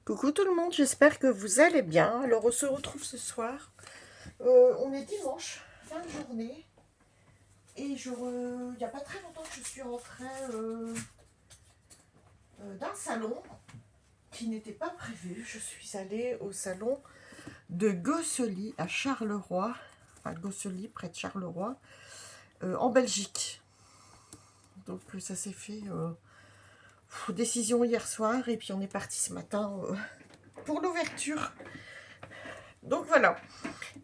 Coucou tout le monde, j'espère que vous allez bien. Alors on se retrouve ce soir. On est dimanche, fin de journée. Et il n'y a pas très longtemps que je suis rentrée d'un salon qui n'était pas prévu. Je suis allée au salon de Gosselies à Charleroi. Enfin Gosselies, près de Charleroi, en Belgique. Donc ça s'est fait décision hier soir. Et puis on est parti ce matin pour l'ouverture. Donc voilà.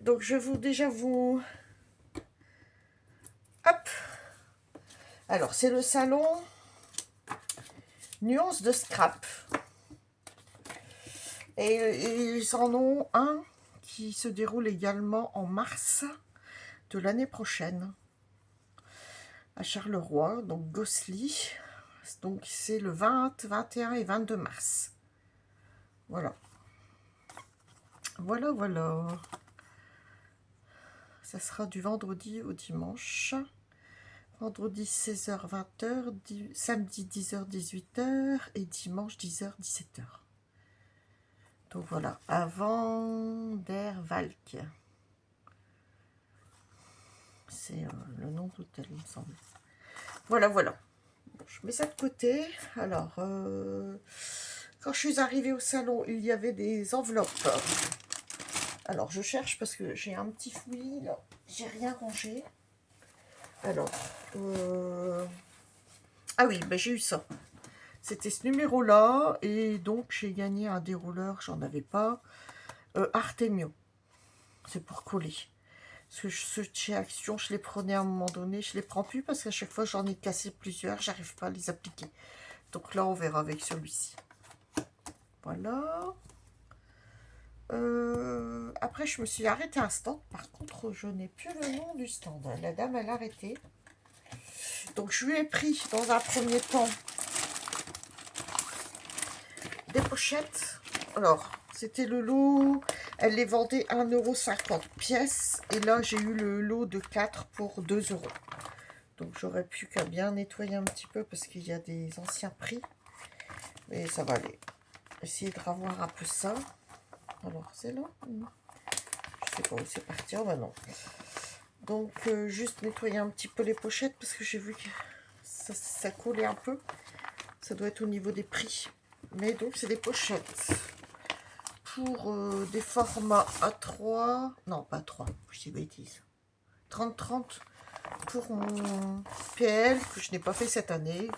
Donc je vais déjà vous... Hop. Alors c'est le salon Nuance de Scrap. Et ils en ont un qui se déroule également en mars de l'année prochaine à Charleroi, donc Gosselies. Donc c'est le 20, 21 et 22 mars. Voilà. Voilà, voilà. Ça sera du vendredi au dimanche. Vendredi 16h, 20h, samedi 10h, 18h et dimanche 10h, 17h. Donc voilà, avant der Valk. C'est le nom d'hôtel, il me semble. Voilà, voilà. Bon, je mets ça de côté. Alors, quand je suis arrivée au salon, il y avait des enveloppes. Alors, je cherche parce que j'ai un petit fouillis, là. J'ai rien rangé. Alors, ah oui, ben j'ai eu ça. C'était ce numéro-là. Et donc, j'ai gagné un dérouleur, j'en avais pas. Artemio. C'est pour coller. Parce que ceux de chez Action, je les prenais à un moment donné. Je les prends plus parce qu'à chaque fois, j'en ai cassé plusieurs. J'arrive pas à les appliquer. Donc là, on verra avec celui-ci. Voilà. Après, je me suis arrêtée à un stand. Par contre, je n'ai plus le nom du stand. La dame, elle a arrêté. Donc, je lui ai pris dans un premier temps des pochettes. Alors, c'était le lot. Elle les vendait 1,50 € pièce. Et là, j'ai eu le lot de 4 pour 2 €. Donc, j'aurais pu qu'à bien nettoyer un petit peu parce qu'il y a des anciens prix. Mais ça va aller. Essayer de revoir un peu ça. Alors, c'est là. Je sais pas où c'est parti. Oh, bah non. Donc, juste nettoyer un petit peu les pochettes parce que j'ai vu que ça collait un peu. Ça doit être au niveau des prix. Mais donc, c'est des pochettes pour des formats A3. Non, pas A3. Je dis bêtise. 30-30 pour mon PL que je n'ai pas fait cette année.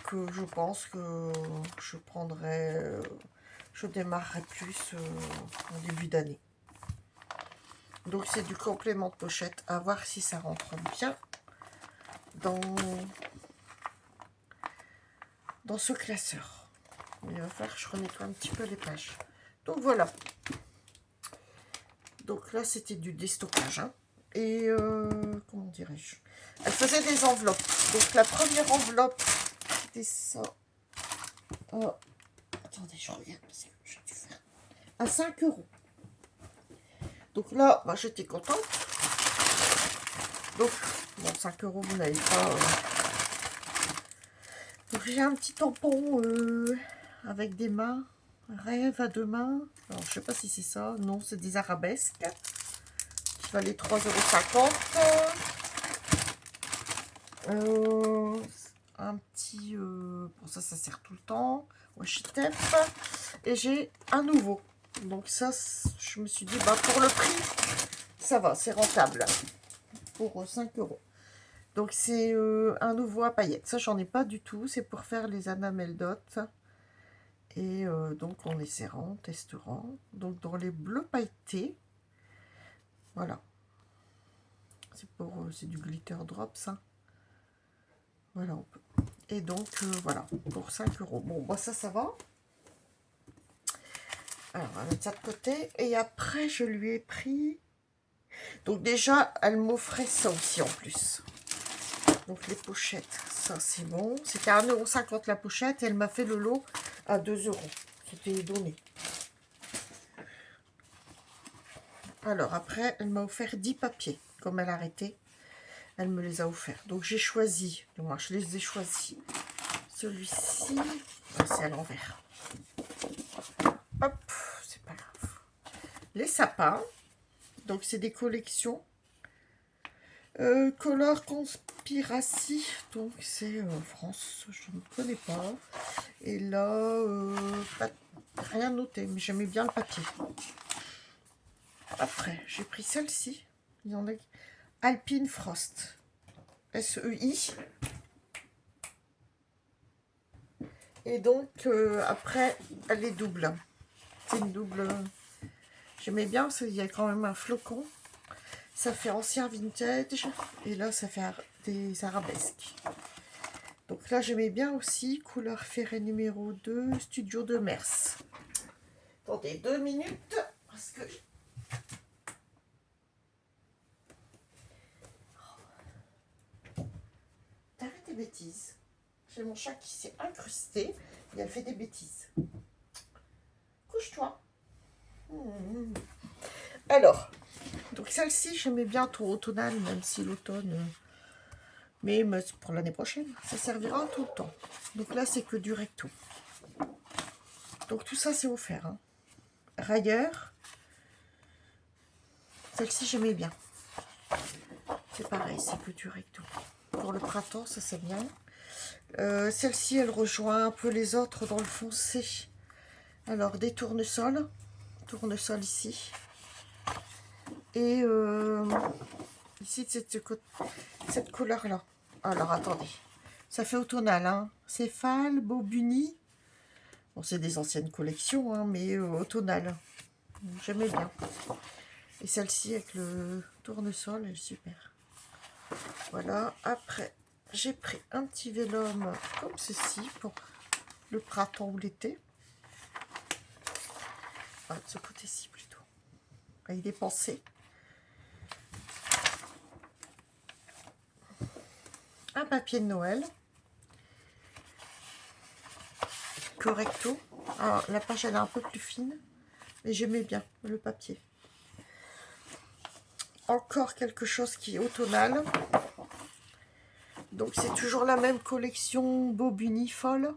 Que je pense que je prendrai... je démarrerai plus en début d'année. Donc c'est du complément de pochette. À voir si ça rentre bien dans ce classeur. Il va falloir que je renettoie un petit peu les pages. Donc voilà. Donc là c'était du déstockage. Hein. Et comment dirais-je? Elle faisait des enveloppes. Donc la première enveloppe, c'était ça. Oh, attendez, je regarde parce que j'ai dû faire. À 5 €. Donc là, bah, j'étais contente. Donc, bon, 5 €, vous n'avez pas... Donc, j'ai un petit tampon avec des mains. Rêve à deux mains. Alors, je sais pas si c'est ça. Non, c'est des arabesques. Qui valait 3,50 €. Un petit... bon, ça sert tout le temps. Washi tape. Et j'ai un nouveau. Donc, ça, je me suis dit, bah, pour le prix, ça va, c'est rentable. Pour 5 €. Donc c'est un nouveau à paillettes. Ça, j'en ai pas du tout. C'est pour faire les Annamel Dot. Et donc on essaiera, on testera. Donc dans les bleus pailletés. Voilà. C'est du glitter drop, ça. Voilà. Et donc voilà, pour 5 €. Bon, bah ça va. Alors on va mettre ça de côté. Et après, je lui ai pris... Donc déjà, elle m'offrait ça aussi en plus. Donc les pochettes, ça c'est bon. C'était à 1,50 € la pochette. Et elle m'a fait le lot à 2 €. C'était donné. Alors après, elle m'a offert 10 papiers. Comme elle a arrêté, elle me les a offerts. Donc j'ai choisi, moi je les ai choisis. Celui-ci, c'est à l'envers. Hop, c'est pas grave. Les sapins. Donc, c'est des collections. Color Conspiracy. Donc, c'est en France. Je ne connais pas. Et là, rien noté. Mais j'aimais bien le papier. Après, j'ai pris celle-ci. Il y en a. Alpine Frost. SEI. Et donc, après, elle est double. C'est une double. J'aimais bien parce qu'il y a quand même un flocon. Ça fait ancien vintage. Et là, ça fait des arabesques. Donc là, j'aimais bien aussi. Couleur ferrée numéro 2, Studio de Mers. Attendez 2 minutes. Parce que... T'arrêtes tes bêtises. J'ai mon chat qui s'est incrusté. Et elle fait des bêtises. Couche-toi. Alors, donc celle-ci, j'aimais bien ton automnal, même si l'automne... Mais pour l'année prochaine, ça servira tout le temps. Donc là, c'est que du recto. Donc tout ça, c'est offert. Hein. Railleur. Celle-ci, j'aimais bien. C'est pareil, c'est que du recto. Pour le printemps, ça c'est bien. Celle-ci, elle rejoint un peu les autres dans le foncé. Alors, des tournesols. Tournesol ici. Et ici, cette couleur-là. Alors, attendez. Ça fait automnal, hein. Céphale, Bobuni. Bon, c'est des anciennes collections, hein, mais automnal. J'aimais bien. Et celle-ci, avec le tournesol, elle est super. Voilà. Après, j'ai pris un petit vélum comme ceci pour le printemps ou l'été. Ah, de ce côté-ci plutôt. Il est pensé. Un papier de Noël. Correcto. Alors, la page, elle est un peu plus fine. Mais j'aimais bien le papier. Encore quelque chose qui est automnal. Donc, c'est toujours la même collection Bobuni Folle.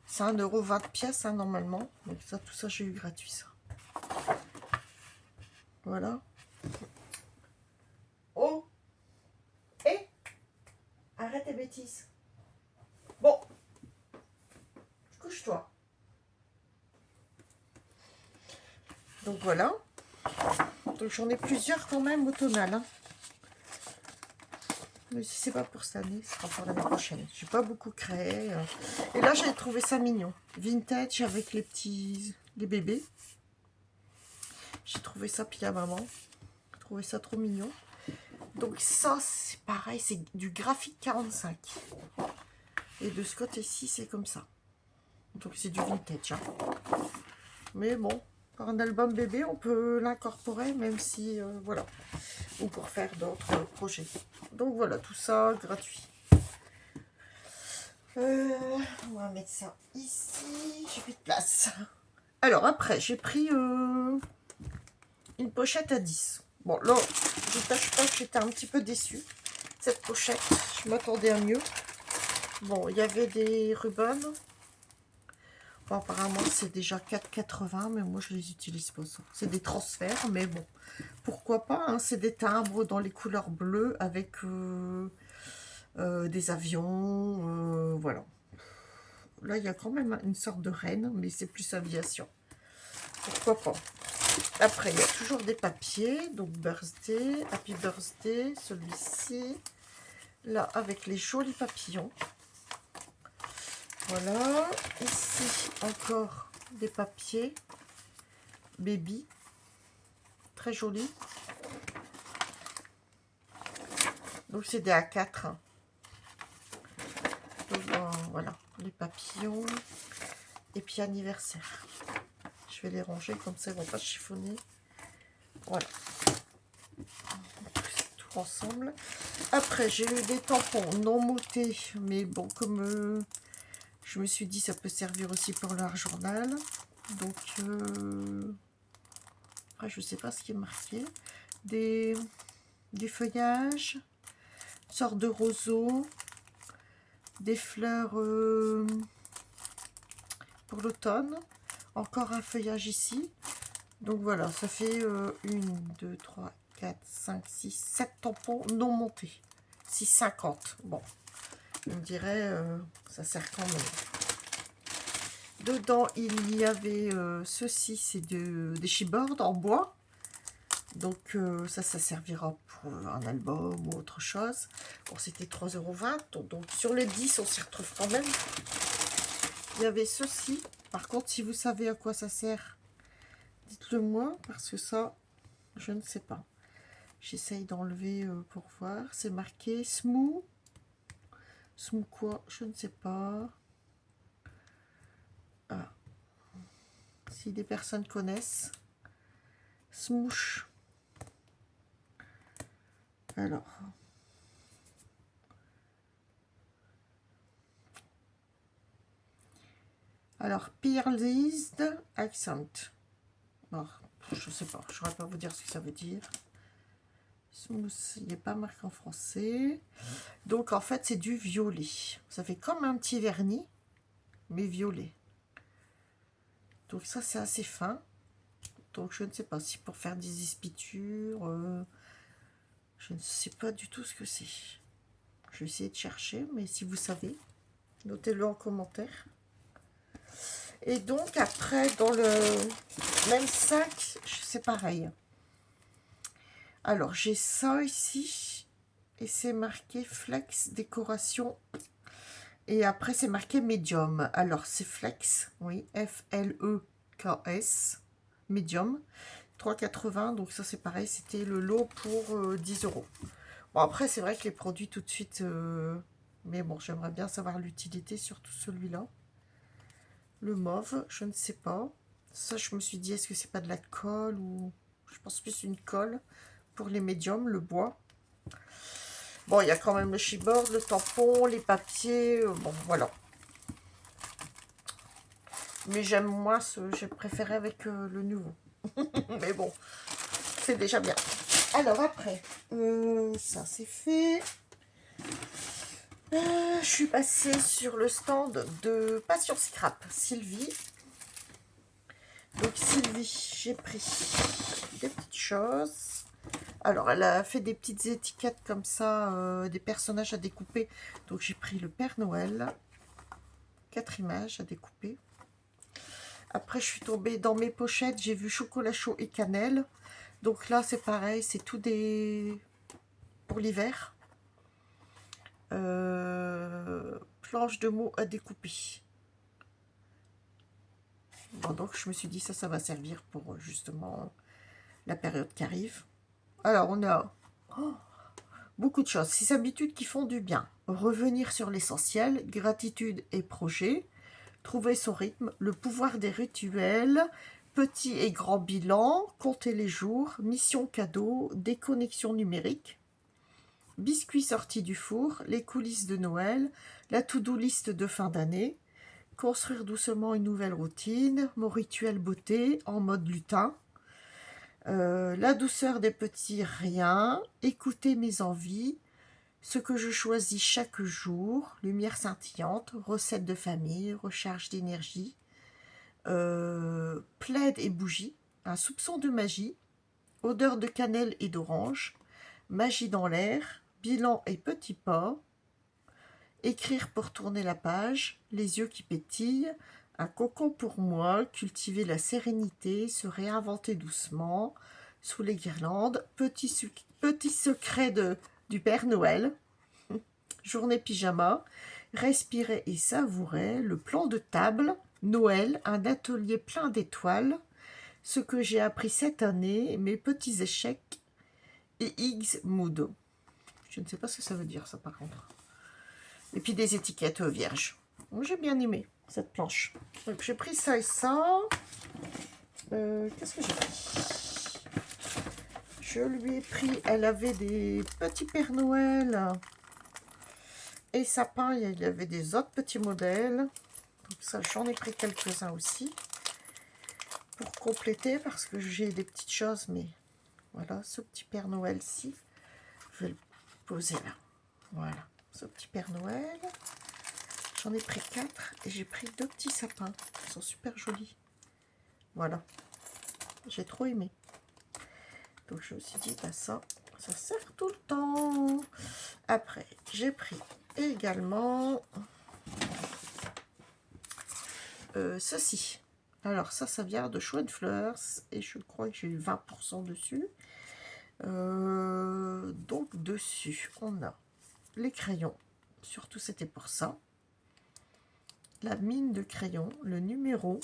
C'est 1,20 € pièce, hein, normalement. Donc, ça, tout ça, j'ai eu gratuit, ça. Voilà. Oh! Et arrête tes bêtises. Bon. Couche-toi. Donc, voilà. Donc, j'en ai plusieurs quand même automnales. Hein. Mais si c'est pas pour cette année, ce sera pour l'année prochaine. J'ai pas beaucoup créé. Et là, j'ai trouvé ça mignon. Vintage avec les bébés. J'ai trouvé ça pis à maman. J'ai trouvé ça trop mignon. Donc ça, c'est pareil, c'est du graphique 45. Et de ce côté-ci, c'est comme ça. Donc c'est du vintage. Hein. Mais bon, pour un album bébé, on peut l'incorporer, même si, voilà. Ou pour faire d'autres projets. Donc voilà, tout ça gratuit. On va mettre ça ici. J'ai plus de place. Alors après, j'ai pris une pochette à 10. Bon, là, je ne cache pas que j'étais un petit peu déçue. Cette pochette, je m'attendais à mieux. Bon, il y avait des rubans. Bon, apparemment, c'est déjà 4,80, mais moi, je les utilise pas ça. C'est des transferts, mais bon, pourquoi pas. Hein, c'est des timbres dans les couleurs bleues avec des avions. Voilà. Là, il y a quand même une sorte de reine, mais c'est plus aviation. Pourquoi pas. Après, il y a toujours des papiers. Donc, birthday, happy birthday, celui-ci. Là, avec les jolis papillons. Voilà. Ici, encore des papiers. Baby. Très joli. Donc, c'est des A4. Hein. Donc, voilà. Les papillons. Et puis, anniversaire. Je vais les ranger comme ça, ils ne vont pas chiffonner. Voilà. Tout ensemble. Après, j'ai eu des tampons non motés. Mais bon, comme je me suis dit, ça peut servir aussi pour leur journal. Donc, après, je ne sais pas ce qui est marqué. Des feuillages. Une sorte de roseau. Des fleurs pour l'automne. Encore un feuillage ici. Donc voilà, ça fait 1, 2, 3, 4, 5, 6, 7 tampons non montés. 6,50. Bon, on dirait ça sert quand même. Dedans, il y avait ceci, c'est des chipboards en bois. Donc ça servira pour un album ou autre chose. Bon, c'était 3,20 €. Donc sur les 10, on s'y retrouve quand même. Il y avait ceci. Par contre, si vous savez à quoi ça sert, dites-le moi, parce que ça, je ne sais pas. J'essaye d'enlever pour voir. C'est marqué Smooth. Smooth quoi? Je ne sais pas. Ah. Si des personnes connaissent. Smoosh. Alors, Pearlized Accent. Oh, je sais pas, je ne saurais pas vous dire ce que ça veut dire. Smooth, il n'est pas marqué en français. Donc, en fait, c'est du violet. Ça fait comme un petit vernis, mais violet. Donc, ça, c'est assez fin. Donc, je ne sais pas si pour faire des espitures, je ne sais pas du tout ce que c'est. Je vais essayer de chercher, mais si vous savez, notez-le en commentaire. Et donc, après, dans le même sac, c'est pareil. Alors, j'ai ça ici, et c'est marqué Flex Décoration. Et après, c'est marqué Medium. Alors, c'est Flex, oui, F-L-E-K-S, Medium, 3,80. Donc, ça, c'est pareil, c'était le lot pour 10 €. Bon, après, c'est vrai que les produits tout de suite... mais bon, j'aimerais bien savoir l'utilité, surtout celui-là. Le mauve, je ne sais pas. Ça, je me suis dit, est-ce que c'est pas de la colle ou... Je pense plus une colle pour les médiums, le bois. Bon, il y a quand même le chipboard, le tampon, les papiers. Bon, voilà. Mais j'aime moins j'ai préféré avec le nouveau. Mais bon, c'est déjà bien. Alors après, ça c'est fait. Je suis passée sur le stand de Passion Scrap, Sylvie. Donc Sylvie, j'ai pris des petites choses. Alors elle a fait des petites étiquettes comme ça, des personnages à découper. Donc j'ai pris le Père Noël, 4 images à découper. Après je suis tombée dans mes pochettes, j'ai vu chocolat chaud et cannelle. Donc là c'est pareil, c'est tout des... pour l'hiver. Planche de mots à découper. Bon, donc je me suis dit ça va servir pour justement la période qui arrive. Alors on a beaucoup de choses. 6 habitudes qui font du bien. Revenir sur l'essentiel, gratitude et projet. Trouver son rythme, le pouvoir des rituels, petit et grand bilan, compter les jours, mission cadeau, déconnexion numérique. Biscuits sortis du four, les coulisses de Noël, la to-do list de fin d'année, construire doucement une nouvelle routine, mon rituel beauté en mode lutin, la douceur des petits riens, écouter mes envies, ce que je choisis chaque jour, lumière scintillante, recette de famille, recharge d'énergie, plaid et bougie, un soupçon de magie, odeur de cannelle et d'orange, magie dans l'air, bilan et petits pas, écrire pour tourner la page, les yeux qui pétillent, un cocon pour moi, cultiver la sérénité, se réinventer doucement, sous les guirlandes, petit secret du Père Noël, journée pyjama, respirer et savourer, le plan de table, Noël, un atelier plein d'étoiles, ce que j'ai appris cette année, mes petits échecs et Higgs Mood. Je ne sais pas ce que ça veut dire ça par contre. Et puis des étiquettes vierges. J'ai bien aimé cette planche. Donc j'ai pris ça et ça. Qu'est-ce que j'ai pris? Je lui ai pris, elle avait des petits Pères Noël et sapins. Il y avait des autres petits modèles. Donc ça, j'en ai pris quelques-uns aussi pour compléter parce que j'ai des petites choses. Mais voilà, ce petit Père Noël-ci, je vais le poser là. Voilà, ce petit Père Noël. J'en ai pris 4 et j'ai pris 2 petits sapins. Ils sont super jolis. Voilà. J'ai trop aimé. Donc je me suis dit, bah ça sert tout le temps. Après, j'ai pris également ceci. Alors ça vient de Schweinfleurs et je crois que j'ai eu 20% dessus. Donc dessus, on a les crayons. Surtout c'était pour ça. La mine de crayon, le numéro,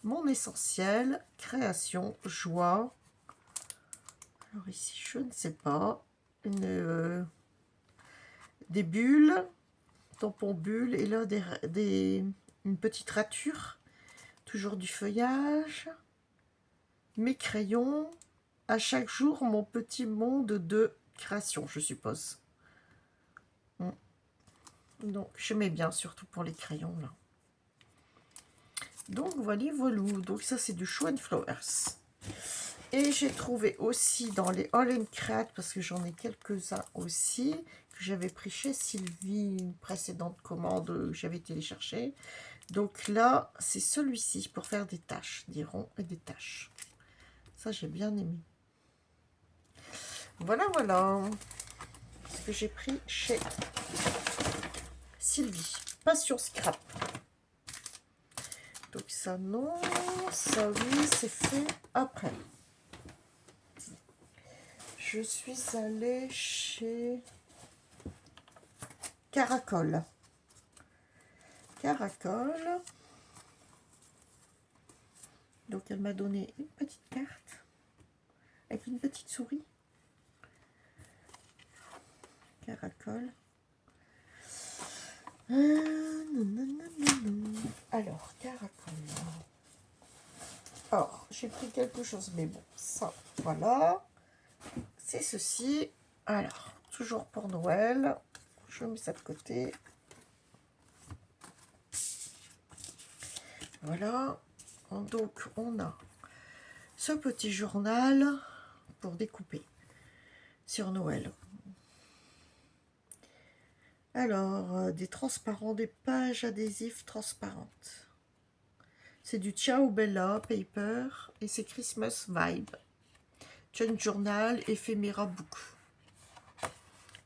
mon essentiel, création, joie. Alors ici, je ne sais pas. Des bulles, tampon bulle, et là une petite rature. Toujours du feuillage. Mes crayons. À chaque jour, mon petit monde de création, je suppose. Donc, je mets bien, surtout pour les crayons, là. Donc, voilà. Donc, ça, c'est du Schweinflowers. Et j'ai trouvé aussi dans les All in Create, parce que j'en ai quelques-uns aussi, que j'avais pris chez Sylvie, une précédente commande que j'avais téléchargée. Donc là, c'est celui-ci pour faire des taches, des ronds et des taches. Ça, j'ai bien aimé. Voilà, voilà. Ce que j'ai pris chez Sylvie. Passion Scrap. Donc ça, non. Ça, oui, c'est fait après. Je suis allée chez Caracol. Caracol. Donc elle m'a donné une petite carte avec une petite souris. Caracol. Alors, Caracol. Alors, j'ai pris quelque chose, mais bon, ça, voilà. C'est ceci. Alors, toujours pour Noël. Je mets ça de côté. Voilà. Donc, on a ce petit journal pour découper sur Noël. Alors, des transparents, des pages adhésives transparentes. C'est du Ciao Bella Paper et c'est Christmas Vibe. Junk Journal, Ephemera Book.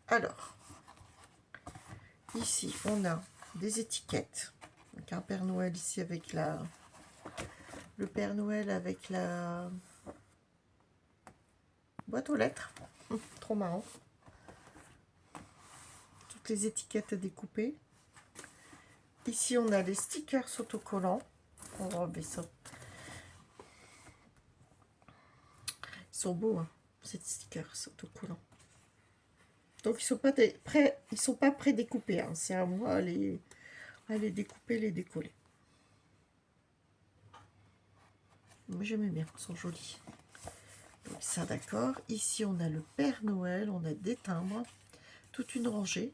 Alors, ici, on a des étiquettes. Donc un Père Noël ici avec le Père Noël avec la boîte aux lettres. Trop marrant. Toutes les étiquettes à découper. Ici, on a les stickers autocollants. On va enlever ça. Ils sont beaux, hein, ces stickers autocollants. Donc, ils sont pas pré-découpés. Hein. C'est à moi à les découper, les décoller. Moi, j'aimais bien. Ils sont jolis. Donc, ça, d'accord. Ici, on a le Père Noël. On a des timbres. Toute une rangée.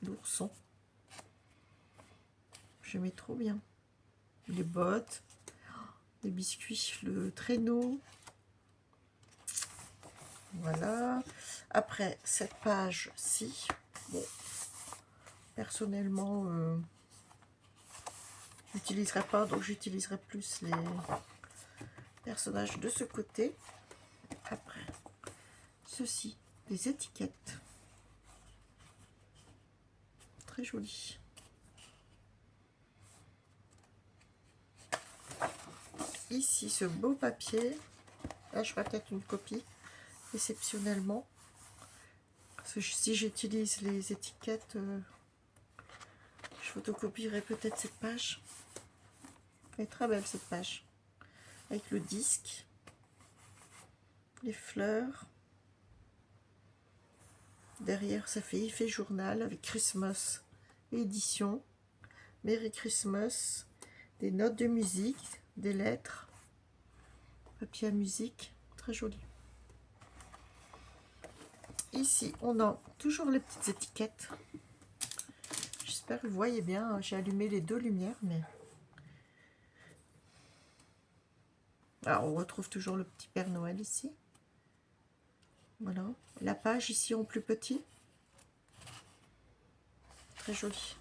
L'ourson. J'aimais trop bien. Les bottes. Les biscuits. Le traîneau. Voilà. Après, cette page-ci. Bon. Personnellement, j'utiliserai pas. Donc, j'utiliserai plus les personnages de ce côté. Après, ceci. Des étiquettes. Très jolies. Ici, ce beau papier. Là, je ferai peut-être une copie, exceptionnellement. Parce que si j'utilise les étiquettes, je photocopierai peut-être cette page. Elle est très belle, cette page. Avec le disque, les fleurs. Derrière, ça fait effet journal avec Christmas édition. Merry Christmas. Des notes de musique, des lettres. Papier à musique, très joli. Ici, on a toujours les petites étiquettes. J'espère que vous voyez bien. J'ai allumé les deux lumières, mais... Alors, on retrouve toujours le petit Père Noël ici. Voilà. La page ici en plus petit. Très joli.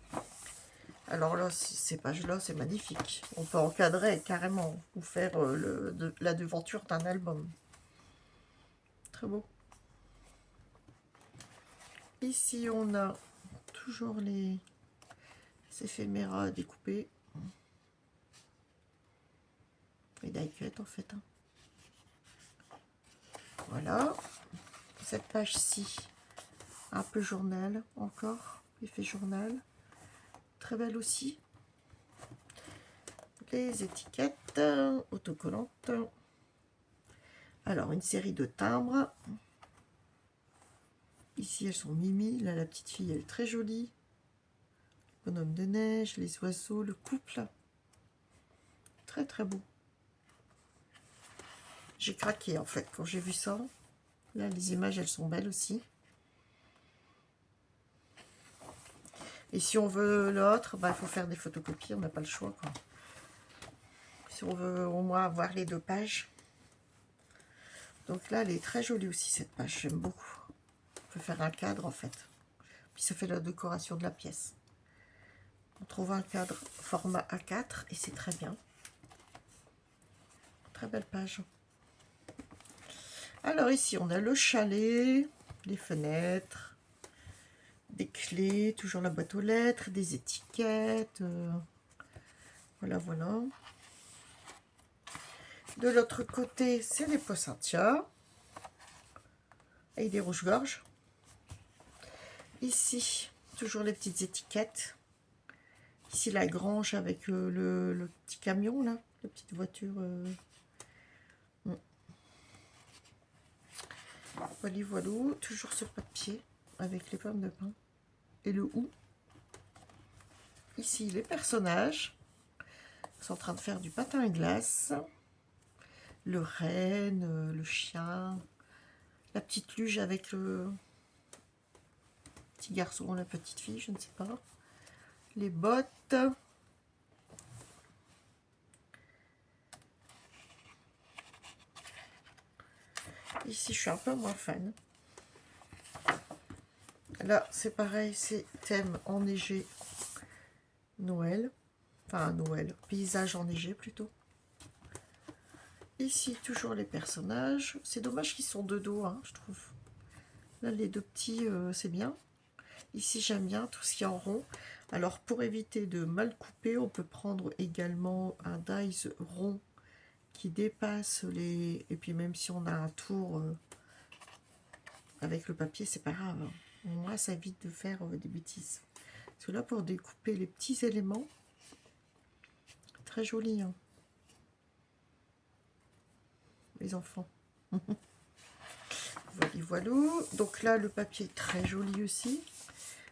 Alors là, ces pages-là, c'est magnifique. On peut encadrer carrément ou faire la devanture d'un album. Très beau. Ici, on a toujours les éphéméras découpés. Les die-cut, en fait. Hein. Voilà. Cette page-ci, un peu journal encore. Effet journal. Très belle aussi. Les étiquettes autocollantes. Alors, une série de timbres. Ici, elles sont mimi. Là, la petite fille, elle est très jolie. Le bonhomme de neige, les oiseaux, le couple. Très, très beau. J'ai craqué, en fait, quand j'ai vu ça. Là, les images, elles sont belles aussi. Et si on veut l'autre, bah, il faut faire des photocopies. On n'a pas le choix, quoi. Si on veut au moins avoir les 2 pages. Donc là, elle est très jolie aussi, cette page. J'aime beaucoup. On peut faire un cadre, en fait. Puis ça fait la décoration de la pièce. On trouve un cadre format A4 et c'est très bien. Très belle page. Alors ici, on a le chalet, les fenêtres, des clés, toujours la boîte aux lettres, des étiquettes. Voilà, voilà. De l'autre côté, c'est les poinsettias avec des rouges-gorges. Ici, toujours les petites étiquettes. Ici, la grange avec le petit camion, là, la petite voiture. Voilà, voilà. Toujours ce papier avec les pommes de pin et le hou. Ici, les personnages sont en train de faire du patin à glace. Le renne, le chien, la petite luge avec le petit garçon, la petite fille, je ne sais pas. Les bottes. Ici, je suis un peu moins fan. Là, c'est pareil, c'est thème enneigé Noël. Enfin, Noël, paysage enneigé plutôt. Ici, toujours les personnages. C'est dommage qu'ils sont de dos, hein, je trouve. Là, les 2 petits, c'est bien. Ici, j'aime bien tout ce qui est en rond. Alors, pour éviter de mal couper, on peut prendre également un dies rond qui dépasse les... Et puis, même si on a un tour avec le papier, c'est pas grave. Hein. Moi, ça évite de faire des bêtises. Parce que là, pour découper les petits éléments, très joli, hein. Les enfants. Voilà, voilà. Donc là, le papier est très joli aussi.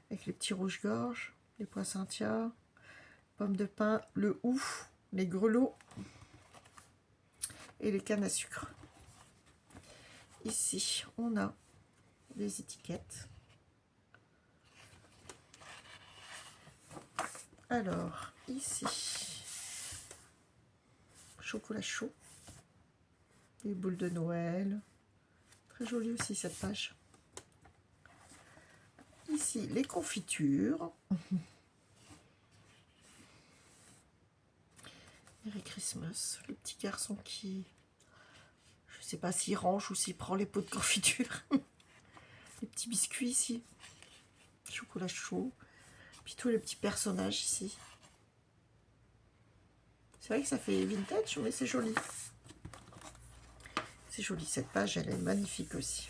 Avec les petits rouges-gorges, les poinsettias, pommes de pin, le hou, les grelots et les cannes à sucre. Ici, on a les étiquettes. Alors, ici, chocolat chaud, les boules de Noël. Très jolie aussi cette page. Ici, les confitures. Merry Christmas. Le petit garçon qui... Je ne sais pas s'il range ou s'il prend les pots de confiture. Les petits biscuits ici. Chocolat chaud. Puis tous les petits personnages ici. C'est vrai que ça fait vintage, mais c'est joli. C'est joli, cette page, elle est magnifique aussi.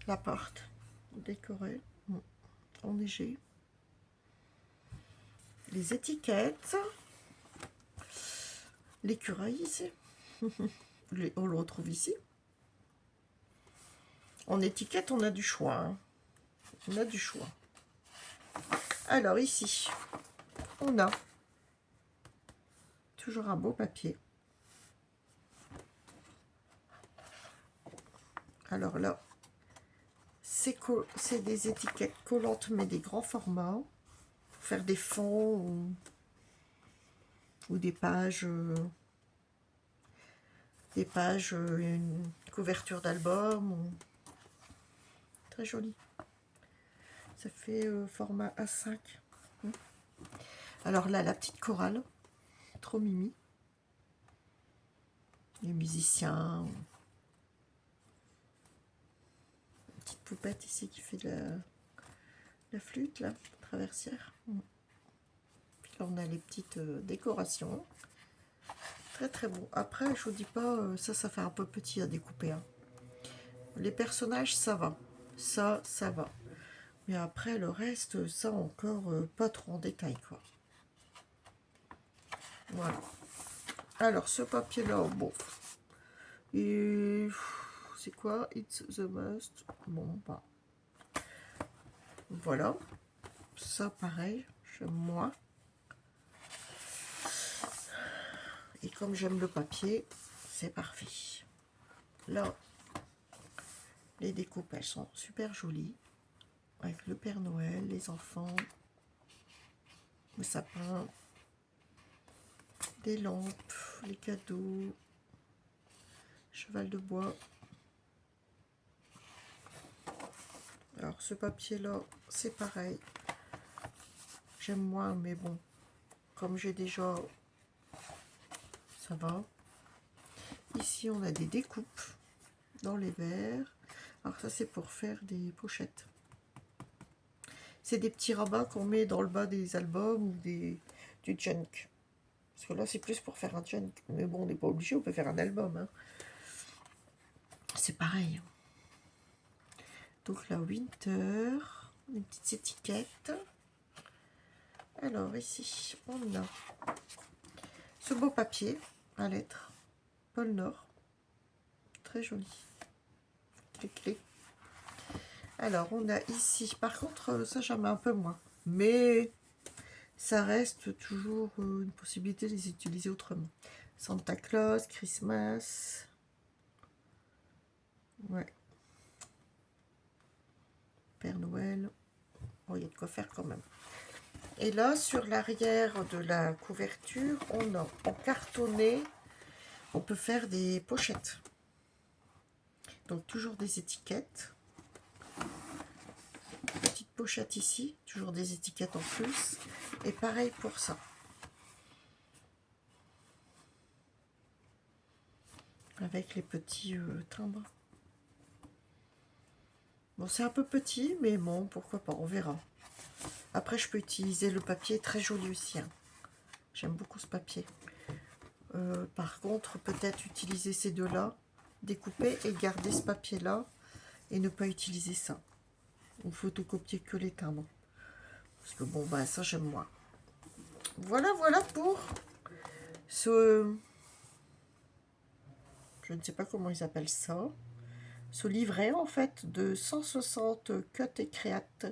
La porte, décorée, enneigée. Les étiquettes. L'écureuil ici. On le retrouve ici. En étiquette, on a du choix. Hein. On a du choix. Alors ici, on a toujours un beau papier. Alors là, c'est des étiquettes collantes, mais des grands formats. Pour faire des fonds ou des pages, une couverture d'album. Très joli. Ça fait format A5. Alors là, la petite chorale, trop mimi. Les musiciens. Une petite poupette ici qui fait la flûte, là, traversière. Puis là, on a les petites décorations. Très très bon. Après, je vous dis pas, ça fait un peu petit à découper. Hein. Les personnages, ça va. Ça va. Mais après, le reste, ça encore, pas trop en détail, quoi. Voilà. Alors, ce papier-là, bon. Et c'est quoi? It's the must. Bon, bah. Voilà. Ça, pareil, j'aime moins. Et comme j'aime le papier, c'est parfait. Là, les découpes, elles sont super jolies. Avec le Père Noël, les enfants, le sapin, des lampes, les cadeaux, cheval de bois. Alors, ce papier-là, c'est pareil. J'aime moins, mais bon, comme j'ai déjà, ça va. Ici, on a des découpes dans les verres. Alors ça, c'est pour faire des pochettes. C'est des petits rabats qu'on met dans le bas des albums ou du junk. Parce que là, c'est plus pour faire un junk. Mais bon, on n'est pas obligé, on peut faire un album. Hein. C'est pareil. Donc la Winter, les petites étiquettes. Alors ici, on a ce beau papier à lettres. Pôle Nord. Très joli. Clé. Alors, on a ici, par contre, ça j'aime un peu moins. Mais ça reste toujours une possibilité de les utiliser autrement. Santa Claus, Christmas. Ouais. Père Noël. Oh, il y a de quoi faire quand même. Et là, sur l'arrière de la couverture, on a en cartonné, on peut faire des pochettes. Donc, toujours des étiquettes. Petite pochette ici, toujours des étiquettes en plus. Et pareil pour ça. Avec les petits timbres. Bon, c'est un peu petit, mais bon, pourquoi pas, on verra. Après, je peux utiliser le papier, très joli aussi. Hein. J'aime beaucoup ce papier. Par contre, peut-être utiliser ces deux-là, découper et garder ce papier-là, et ne pas utiliser ça. Ou photocopier que les timbres. Parce que bon, bah ça, j'aime moins. Voilà pour ce... Je ne sais pas comment ils appellent ça. Ce livret, en fait, de 160 cut et create.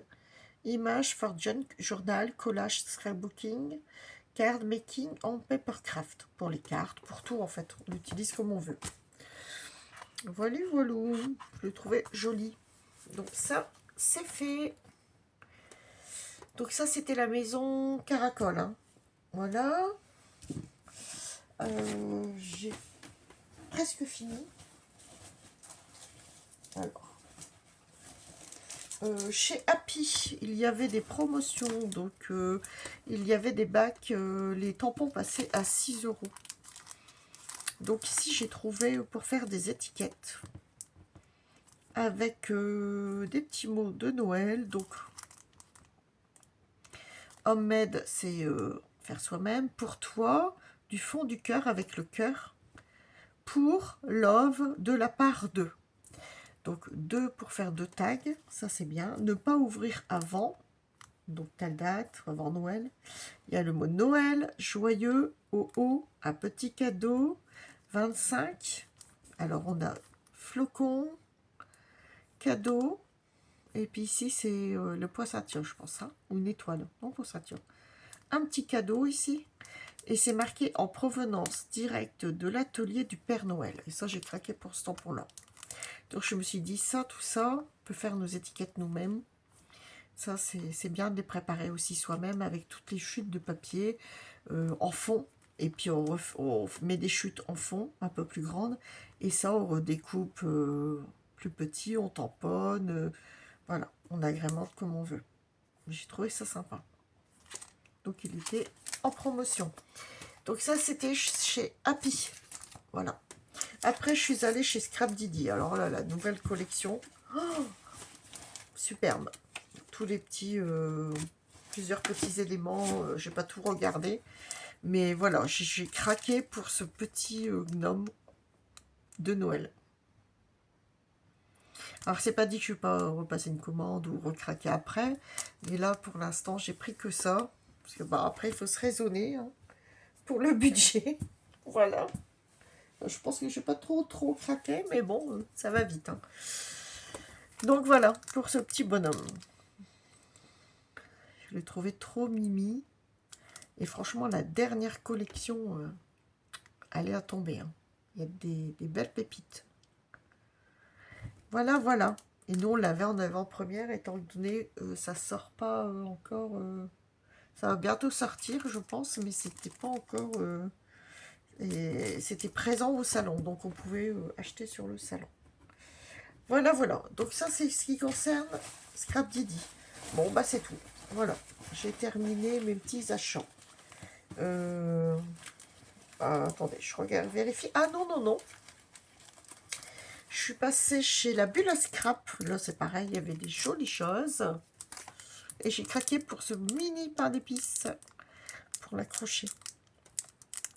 Images for junk, journal, collage, scrapbooking, card making en papercraft. Pour les cartes, pour tout, en fait. On l'utilise comme on veut. Voilà. Je le trouvais joli. Donc ça, c'est fait. Donc ça, c'était la maison Caracol. Hein. Voilà. J'ai presque fini. Alors, chez Happy, il y avait des promotions. Donc, il y avait des bacs. Les tampons passaient à 6 €. Donc ici, j'ai trouvé pour faire des étiquettes. Avec des petits mots de Noël. Donc, homemade, c'est faire soi-même. Pour toi, du fond du cœur avec le cœur. Pour love, de la part de. Donc, 2 pour faire 2 tags. Ça, c'est bien. Ne pas ouvrir avant. Donc, telle date, avant Noël. Il y a le mot Noël, joyeux, au haut, un petit cadeau. 25. Alors, on a flocon, cadeau. Et puis ici, c'est le poissatio, je pense. Hein, ou une étoile. Non, poissatio. Un petit cadeau ici. Et c'est marqué en provenance directe de l'atelier du Père Noël. Et ça, j'ai craqué pour ce tampon-là. Donc, je me suis dit, ça, tout ça, on peut faire nos étiquettes nous-mêmes. Ça, c'est bien de les préparer aussi soi-même avec toutes les chutes de papier en fond. Et puis, on met des chutes en fond, un peu plus grandes. Et ça, on redécoupe plus petit, on tamponne. Voilà, on agrémente comme on veut. J'ai trouvé ça sympa. Donc il était en promotion. Donc ça c'était chez Happy. Voilà. Après je suis allée chez Scrap Didi. Alors là, la nouvelle collection. Oh, superbe. Tous les petits... plusieurs petits éléments. J'ai pas tout regardé. Mais voilà, j'ai craqué pour ce petit gnome de Noël. Alors, c'est pas dit que je vais pas repasser une commande ou recraquer après. Mais là, pour l'instant, j'ai pris que ça. Parce que, bah, après, il faut se raisonner hein, pour le budget. Voilà. Je pense que je vais pas trop craquer. Mais bon, ça va vite. Hein. Donc, voilà, pour ce petit bonhomme. Je l'ai trouvé trop mimi. Et franchement, la dernière collection, elle est à tomber. Hein. Il y a des belles pépites. Voilà, voilà. Et nous, on l'avait en avant-première, étant donné, ça sort pas encore. Ça va bientôt sortir, je pense, mais c'était pas encore. Et c'était présent au salon, donc on pouvait acheter sur le salon. Voilà, voilà. Donc ça, c'est ce qui concerne Scrap Didi. Bon, bah c'est tout. Voilà. J'ai terminé mes petits achats. Attendez, je regarde, vérifie. Ah non, non, non. Je suis passée chez la Bulle à Scrap. Là, c'est pareil, il y avait des jolies choses. Et j'ai craqué pour ce mini pain d'épices pour l'accrocher.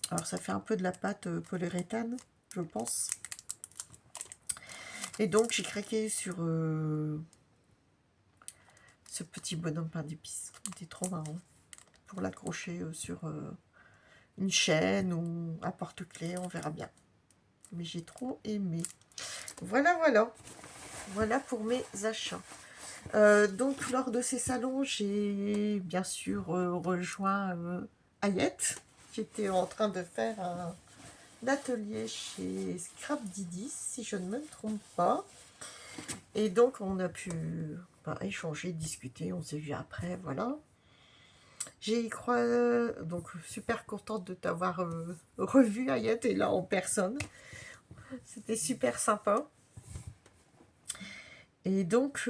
Alors, ça fait un peu de la pâte polyuréthane, je pense. Et donc, j'ai craqué sur ce petit bonhomme pain d'épices. C'était trop marrant. Pour l'accrocher sur une chaîne ou un porte-clés, on verra bien. Mais j'ai trop aimé. Voilà, voilà. Voilà pour mes achats. Donc, lors de ces salons, j'ai bien sûr rejoint Ayette, qui était en train de faire un atelier chez Scrap Didi, si je ne me trompe pas. Et donc, on a pu échanger, discuter, on s'est vu après, voilà. J'ai donc super contente de t'avoir revu, Ayette, et là en personne. C'était super sympa. Et donc,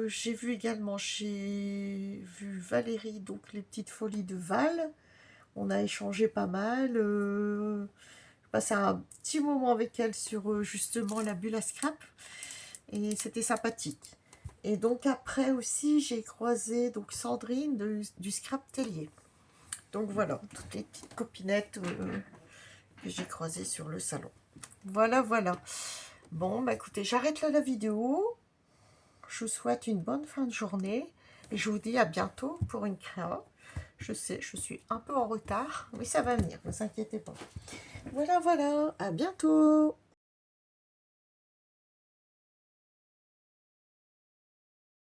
j'ai vu également, j'ai vu Valérie, donc les petites folies de Val. On a échangé pas mal. J'ai passé un petit moment avec elle sur justement la bulle à scrap. Et c'était sympathique. Et donc après aussi, j'ai croisé donc Sandrine du Scrap Tellier. Donc voilà, toutes les petites copinettes que j'ai croisées sur le salon. Voilà, voilà. Bon, bah écoutez, j'arrête là la vidéo. Je vous souhaite une bonne fin de journée. Et je vous dis à bientôt pour une créa. Je sais, je suis un peu en retard, mais ça va venir, ne vous inquiétez pas. Voilà, voilà, à bientôt.